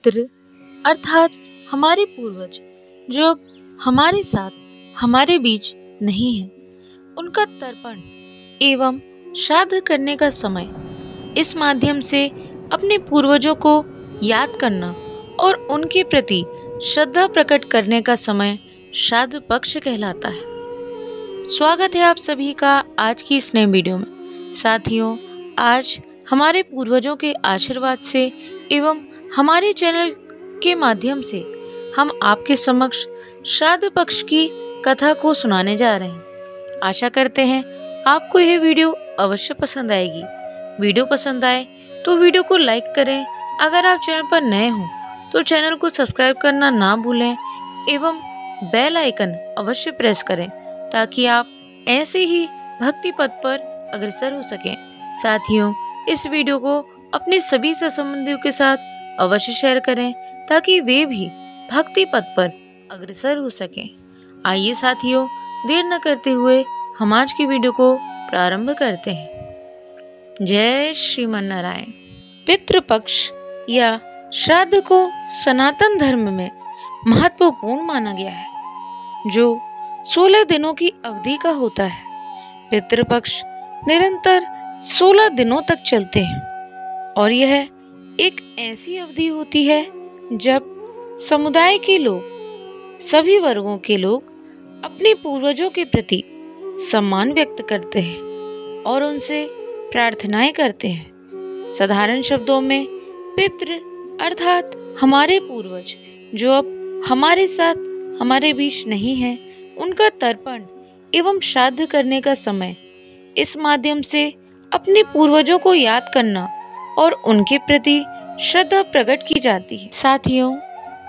पितृ अर्थात हमारे पूर्वज जो अब हमारे साथ हमारे बीच नहीं है, उनका तर्पण एवं श्राद्ध करने का समय, इस माध्यम से अपने पूर्वजों को याद करना और उनके प्रति श्रद्धा प्रकट करने का समय श्राद्ध पक्ष कहलाता है। स्वागत है आप सभी का आज की इस नए वीडियो में। साथियों, आज हमारे पूर्वजों के आशीर्वाद से एवं हमारे चैनल के माध्यम से हम आपके समक्ष श्राद्ध पक्ष की कथा को सुनाने जा रहे हैं। आशा करते हैं आपको यह वीडियो अवश्य पसंद आएगी। वीडियो पसंद आए तो वीडियो को लाइक करें। अगर आप चैनल पर नए हो तो चैनल को सब्सक्राइब करना ना भूलें एवं बेल आइकन अवश्य प्रेस करें ताकि आप ऐसे ही भक्ति पथ पर अग्रसर हो सकें। साथियों, इस वीडियो को अपने सभी संबंधियों के साथ अवश्य शेयर करें ताकि वे भी भक्ति पथ पर अग्रसर हो सकें। आइए साथियों, देर न करते हुए हम आज की वीडियो को प्रारंभ करते हैं। जय श्रीमन नारायण। पितृपक्ष या श्राद्ध को सनातन धर्म में महत्वपूर्ण माना गया है, जो 16 दिनों की अवधि का होता है। पितृपक्ष निरंतर 16 दिनों तक चलते हैं और यह एक ऐसी अवधि होती है जब समुदाय के लोग, सभी वर्गों के लोग अपने पूर्वजों के प्रति सम्मान व्यक्त करते हैं और उनसे प्रार्थनाएं करते हैं। साधारण शब्दों में पितृ अर्थात हमारे पूर्वज जो अब हमारे साथ हमारे बीच नहीं है, उनका तर्पण एवं श्राद्ध करने का समय, इस माध्यम से अपने पूर्वजों को याद करना और उनके प्रति श्रद्धा प्रकट की जाती है। साथियों,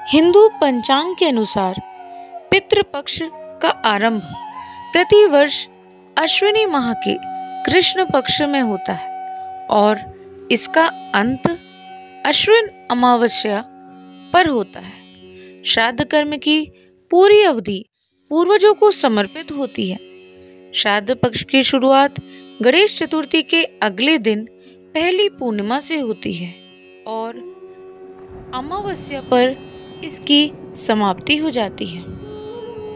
हिंदू पंचांग के अनुसार पितृपक्ष का आरंभ प्रतिवर्ष अश्विनी माह के कृष्ण पक्ष में होता है और इसका अंत अश्विन अमावस्या पर होता है। श्राद्ध कर्म की पूरी अवधि पूर्वजों को समर्पित होती है। श्राद्ध पक्ष की शुरुआत गणेश चतुर्थी के अगले दिन पहली पूर्णिमा से होती है और अमावस्या पर इसकी समाप्ति हो जाती है।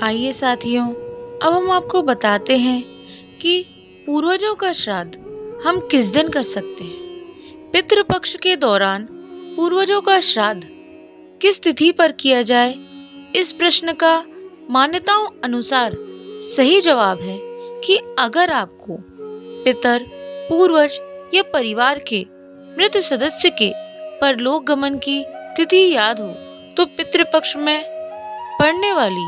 आइए साथियों, अब हम आपको बताते हैं कि पूर्वजों का श्राद्ध हम किस दिन कर सकते हैं। पितृपक्ष के दौरान पूर्वजों का श्राद्ध किस तिथि पर किया जाए, इस प्रश्न का मान्यताओं अनुसार सही जवाब है कि अगर आपको पितर, पूर्वज या परिवार के मृत सदस्य के परलोक गमन की तिथि याद हो तो पितृपक्ष में पड़ने वाली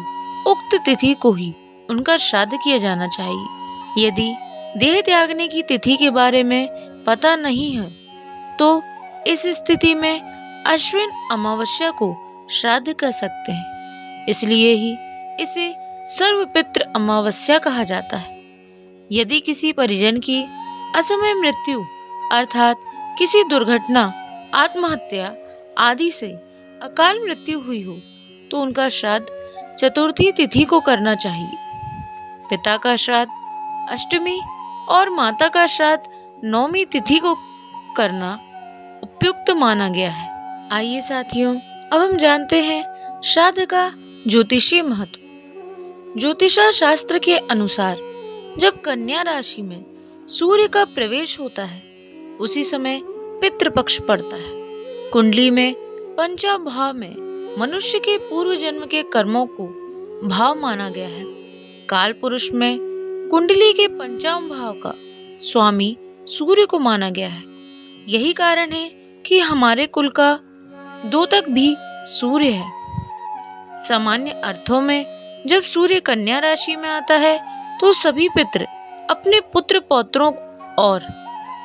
उक्त तिथि को ही उनका श्राद्ध किया जाना चाहिए। यदि देह त्यागने की तिथि के बारे में पता नहीं है तो इस स्थिति में अश्विन अमावस्या को श्राद्ध कर सकते हैं। इसलिए ही इसे सर्वपितृ अमावस्या कहा जाता है। यदि किसी परिजन की असमय मृत्यु अर्थात किसी दुर्घटना, आत्महत्या आदि से अकाल मृत्यु हुई हो तो उनका श्राद्ध चतुर्थी तिथि को करना चाहिए। पिता का श्राद्ध अष्टमी और माता का श्राद्ध नौमी तिथि को करना उपयुक्त माना गया है। आइए साथियों, अब हम जानते हैं श्राद्ध का ज्योतिषीय महत्व। ज्योतिषा शास्त्र के अनुसार जब कन्या राशि में सूर्य का प्रवेश होता है उसी समय पितृपक्ष पड़ता है। कुंडली में पंचम भाव में मनुष्य के पूर्व जन्म के कर्मों को भाव माना गया है। काल पुरुष में कुंडली के पंचम भाव का स्वामी सूर्य को माना गया है। यही कारण है कि हमारे कुल का द्योतक भी सूर्य है। सामान्य अर्थों में जब सूर्य कन्या राशि में आता है तो सभी पितृ अपने पुत्र पौत्रों और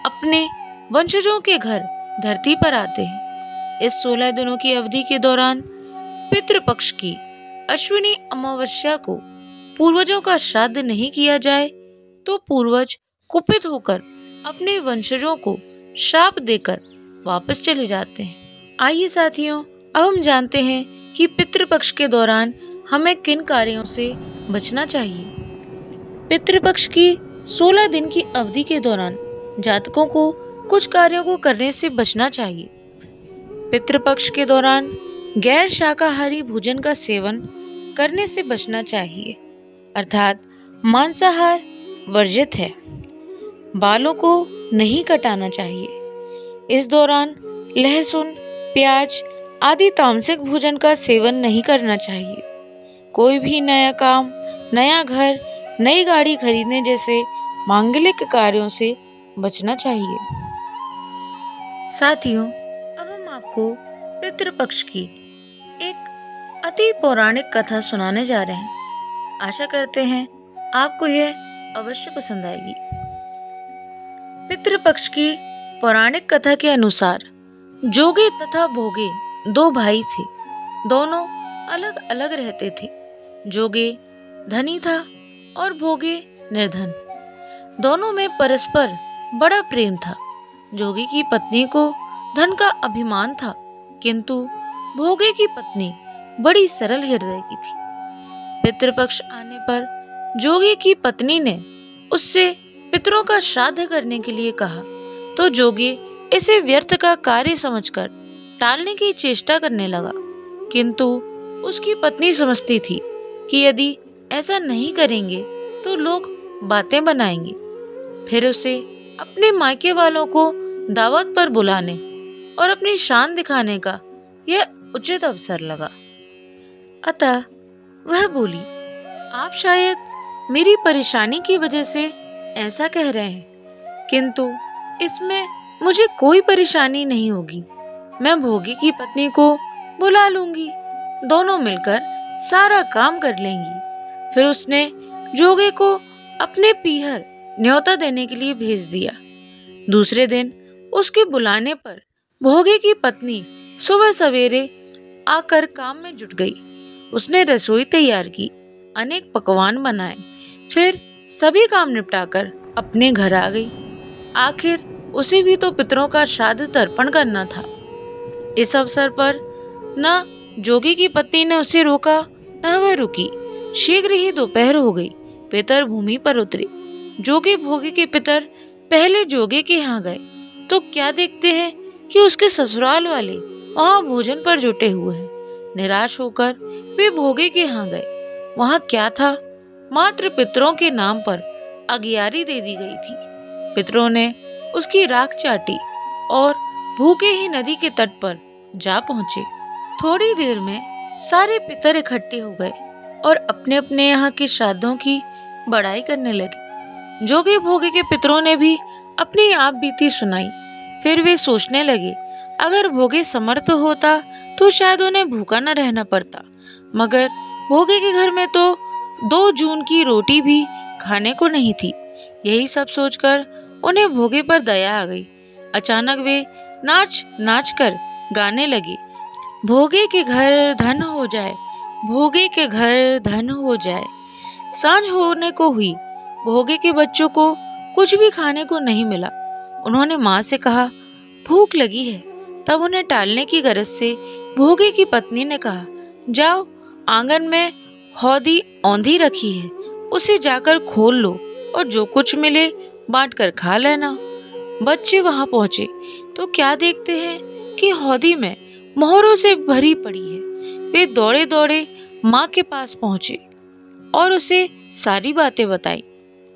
अपने वंशजों के घर धरती पर आते हैं। इस 16 दिनों की अवधि के दौरान पितृपक्ष की अश्विनी अमावस्या को पूर्वजों का श्राद्ध नहीं किया जाए तो पूर्वज कुपित होकर अपने वंशजों को श्राप देकर वापस चले जाते हैं। आइए साथियों, अब हम जानते हैं कि पितृपक्ष के दौरान हमें किन कार्यों से बचना चाहिए। पितृपक्ष की 16 दिन की अवधि के दौरान जातकों को कुछ कार्यों को करने से बचना चाहिए। पितृपक्ष के दौरान गैर शाकाहारी भोजन का सेवन करने से बचना चाहिए, अर्थात मांसाहार वर्जित है। बालों को नहीं कटाना चाहिए। इस दौरान लहसुन, प्याज आदि तामसिक भोजन का सेवन नहीं करना चाहिए। कोई भी नया काम, नया घर, नई गाड़ी खरीदने जैसे मांगलिक कार्यों से बचना चाहिए। साथियों, अब हम आपको पितृपक्ष की एक अति पौराणिक कथा सुनाने जा रहे हैं। आशा करते हैं आपको यह अवश्य पसंद आएगी। पितृपक्ष की पौराणिक कथा के अनुसार जोगे तथा भोगे दो भाई थे। दोनों अलग अलग रहते थे। जोगे धनी था और भोगे निर्धन। दोनों में परस्पर बड़ा प्रेम था। जोगे की पत्नी को धन का अभिमान था, किंतु भोगे की पत्नी बड़ी सरल हृदय की थी। पितृपक्ष आने पर जोगे की पत्नी ने उससे पितरों का श्राद्ध करने के लिए कहा, तो जोगे इसे व्यर्थ का कार्य समझकर टालने की चेष्टा करने लगा, किंतु उसकी पत्नी समझती थी कि यदि ऐसा नहीं करेंगे तो लोग बातें बनाएंगे। फिर उसे अपने मायके वालों को दावत पर बुलाने और अपनी शान दिखाने का यह उचित अवसर लगा। अतः वह बोली, आप शायद मेरी परेशानी की वजह से ऐसा कह रहे हैं, किंतु इसमें मुझे कोई परेशानी नहीं होगी। मैं भोगी की पत्नी को बुला लूंगी, दोनों मिलकर सारा काम कर लेंगी। फिर उसने जोगे को अपने पीहर न्योता देने के लिए भेज दिया। दूसरे दिन उसके बुलाने पर भोगे की पत्नी सुबह सवेरे आकर काम में जुट गई। उसने रसोई तैयार की, अनेक पकवान बनाए, फिर सभी काम निपटाकर अपने घर आ गई। आखिर उसे भी तो पितरों का श्राद्ध तर्पण करना था। इस अवसर पर न जोगी की पत्नी ने उसे रोका, न वह रुकी। शीघ्र ही दोपहर हो गई। पितर भूमि पर उतरे। जोगे भोगे के पितर पहले जोगे के यहाँ गए तो क्या देखते हैं कि उसके ससुराल वाले वहाँ भोजन पर जुटे हुए हैं। निराश होकर वे भोगे के यहाँ गए। वहाँ क्या था? मात्र पितरों के नाम पर अगियारी दे दी गई थी। पितरों ने उसकी राख चाटी और भूखे ही नदी के तट पर जा पहुंचे। थोड़ी देर में सारे पितर इकट्ठे हो गए और अपने अपने यहाँ के श्राद्धों की बड़ाई करने लगे। जोगे भोगे के पितरों ने भी अपनी आप बीती सुनाई। फिर वे सोचने लगे, अगर भोगे समर्थ होता तो शायद उन्हें भूखा न रहना पड़ता, मगर भोगे के घर में तो 2 जून की रोटी भी खाने को नहीं थी। यही सब सोचकर उन्हें भोगे पर दया आ गई। अचानक वे नाच नाच कर गाने लगे, भोगे के घर धन हो जाए, भोगे के घर धन हो जाए। सांझ होने को हुई। भोगे के बच्चों को कुछ भी खाने को नहीं मिला। उन्होंने माँ से कहा, भूख लगी है। तब उन्हें टालने की गरज से भोगे की पत्नी ने कहा, जाओ, आंगन में हौदी औंधी रखी है, उसे जाकर खोल लो और जो कुछ मिले बांट कर खा लेना। बच्चे वहां पहुंचे तो क्या देखते हैं कि हौदी में मोहरों से भरी पड़ी है। वे दौड़े दौड़े माँ के पास पहुंचे और उसे सारी बातें बताई।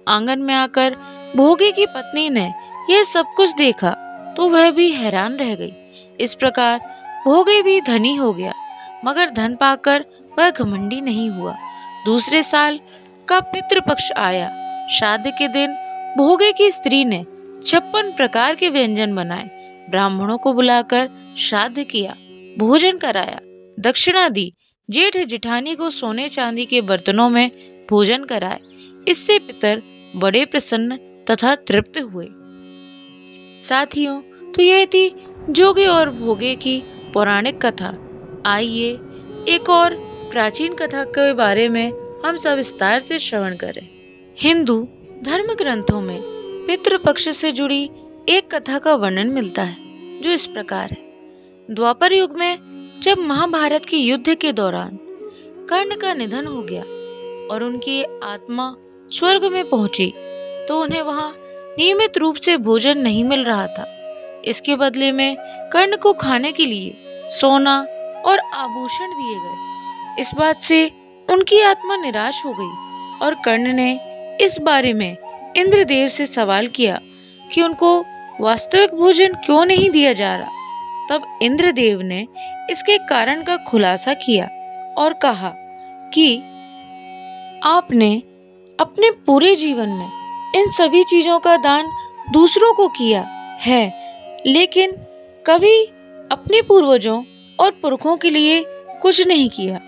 आंगन में आकर भोगे की पत्नी ने यह सब कुछ देखा तो वह भी हैरान रह गई। इस प्रकार भोगे भी धनी हो गया, मगर धन पाकर वह घमंडी नहीं हुआ। दूसरे साल का पितृपक्ष आया। श्राद्ध के दिन भोगे की स्त्री ने 56 प्रकार के व्यंजन बनाए। ब्राह्मणों को बुलाकर श्राद्ध किया, भोजन कराया, दक्षिणा दी। जेठ जेठानी को सोने चांदी के बर्तनों में भोजन कराए। इससे पितर बड़े प्रसन्न तथा तृप्त हुए। साथियों, तो यह थी जोगे और भोगे की पौराणिक कथा। आइए एक और प्राचीन कथा के बारे में हम सब विस्तार से श्रवण करें। हिंदू धर्म ग्रंथों में पितृपक्ष से जुड़ी एक कथा का वर्णन मिलता है, जो इस प्रकार है। द्वापर युग में जब महाभारत के युद्ध के दौरान कर्ण का निधन हो गया और उनकी आत्मा स्वर्ग में पहुंची, तो उन्हें वहां नियमित रूप से भोजन नहीं मिल रहा था। इसके बदले में कर्ण को खाने के लिए सोना और आभूषण दिए गए। इस बात से उनकी आत्मा निराश हो गई और कर्ण ने इस बारे में इंद्रदेव से सवाल किया कि उनको वास्तविक भोजन क्यों नहीं दिया जा रहा। तब इंद्रदेव ने इसके कारण का खुलासा किया और कहा कि आपने अपने पूरे जीवन में इन सभी चीजों का दान दूसरों को किया है, लेकिन कभी अपने पूर्वजों और पुरखों के लिए कुछ नहीं किया।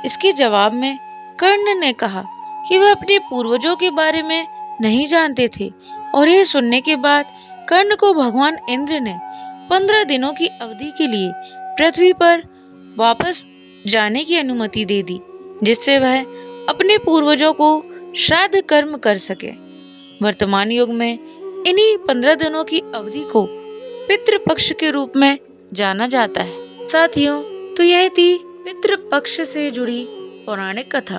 इसके जवाब में कर्ण ने कहा कि वह अपने पूर्वजों के बारे में नहीं जानते थे और यह सुनने के बाद कर्ण को भगवान इंद्र ने 15 दिनों की अवधि के लिए पृथ्वी पर वापस जाने की अनुमति दे दी, जिससे वह अपने पूर्वजों को श्राद्ध कर्म कर सके। वर्तमान युग में इन्हीं 15 दिनों की अवधि को पितृपक्ष के रूप में जाना जाता है। साथियों, तो यह थी पितृपक्ष से जुड़ी पौराणिक कथा।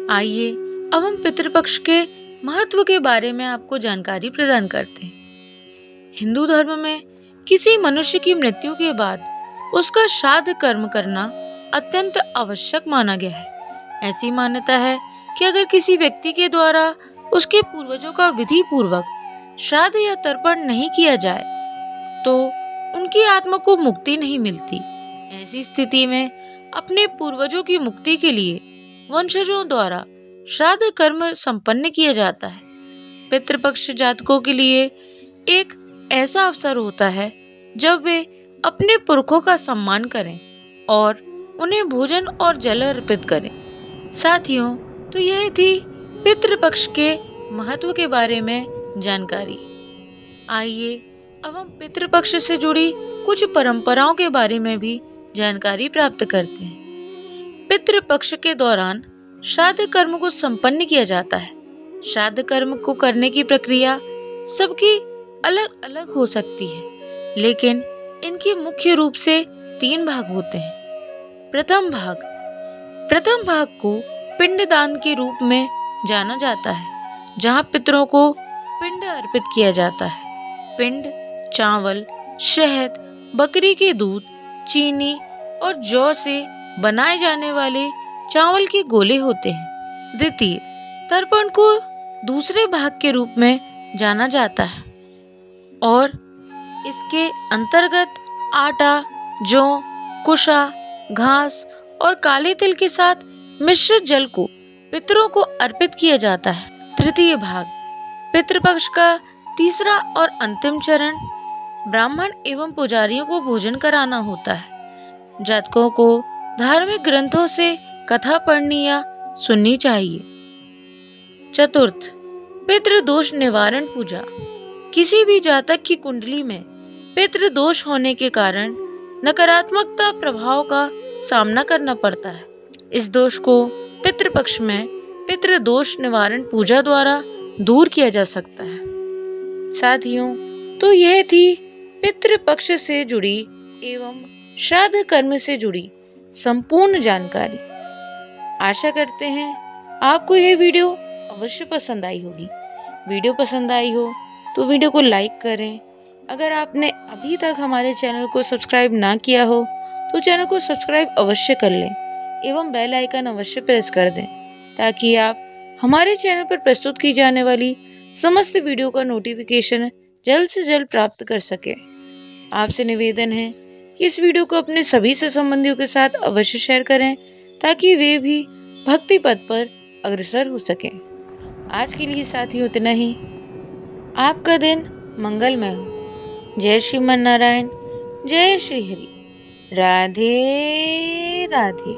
आइए अब हम पितृपक्ष के महत्व के बारे में आपको जानकारी प्रदान करते हैं। हिंदू धर्म में किसी मनुष्य की मृत्यु के बाद उसका श्राद्ध कर्म करना अत्यंत आवश्यक माना गया है। ऐसी मान्यता है कि अगर किसी व्यक्ति के द्वारा उसके पूर्वजों का विधि पूर्वक श्राद्ध या तर्पण नहीं किया जाए तो उनकी आत्मा को मुक्ति नहीं मिलती। ऐसी स्थिति में अपने पूर्वजों की मुक्ति के लिए वंशजों द्वारा श्राद्ध कर्म संपन्न किया जाता है। पितृपक्ष जातकों के लिए एक ऐसा अवसर होता है जब वे अपने पुरखों का सम्मान करें और उन्हें भोजन और जल अर्पित करें। साथियों, तो यह थी पितृपक्ष के महत्व के बारे में जानकारी। आइए अब हम पितृपक्ष से जुड़ी कुछ परंपराओं के बारे में भी जानकारी प्राप्त करते हैं। पितृपक्ष के दौरान श्राद्ध कर्म को संपन्न किया जाता है। श्राद्ध कर्म को करने की प्रक्रिया सबकी अलग अलग हो सकती है, लेकिन इनके मुख्य रूप से 3 भाग होते हैं। प्रथम भाग को पिंडदान के रूप में जाना जाता है, जहां पितरों को पिंड अर्पित किया जाता है। पिंड चावल, शहद, बकरी के दूध, चीनी और जौ से बनाए जाने वाले चावल के गोले होते हैं। द्वितीय, तर्पण को दूसरे भाग के रूप में जाना जाता है और इसके अंतर्गत आटा, जौ, कुशा, घास और काले तिल के साथ मिश्रित जल को पितरों को अर्पित किया जाता है। तृतीय भाग, पितृपक्ष का तीसरा और अंतिम चरण ब्राह्मण एवं पुजारियों को भोजन कराना होता है। जातकों को धार्मिक ग्रंथों से कथा पढ़नी या सुननी चाहिए। चतुर्थ, पितृदोष निवारण पूजा। किसी भी जातक की कुंडली में पितृदोष होने के कारण नकारात्मकता प्रभाव का सामना करना पड़ता है। इस दोष को पितृपक्ष में पितृदोष निवारण पूजा द्वारा दूर किया जा सकता है। साथियों, तो यह थी पितृपक्ष से जुड़ी एवं श्राद्ध कर्म से जुड़ी संपूर्ण जानकारी। आशा करते हैं आपको यह वीडियो अवश्य पसंद आई होगी। वीडियो पसंद आई हो तो वीडियो को लाइक करें। अगर आपने अभी तक हमारे चैनल को सब्सक्राइब ना किया हो तो चैनल को सब्सक्राइब अवश्य कर लें एवं बेल आइकन अवश्य प्रेस कर दें, ताकि आप हमारे चैनल पर प्रस्तुत की जाने वाली समस्त वीडियो का नोटिफिकेशन जल्द से जल्द प्राप्त कर सकें। आपसे निवेदन है कि इस वीडियो को अपने सभी से संबंधियों के साथ अवश्य शेयर करें, ताकि वे भी भक्ति पथ पर अग्रसर हो सकें। आज के लिए साथियों इतना ही। आपका दिन मंगलमय हो। जय श्रीमन नारायण, जय श्री हरि। राधे राधे।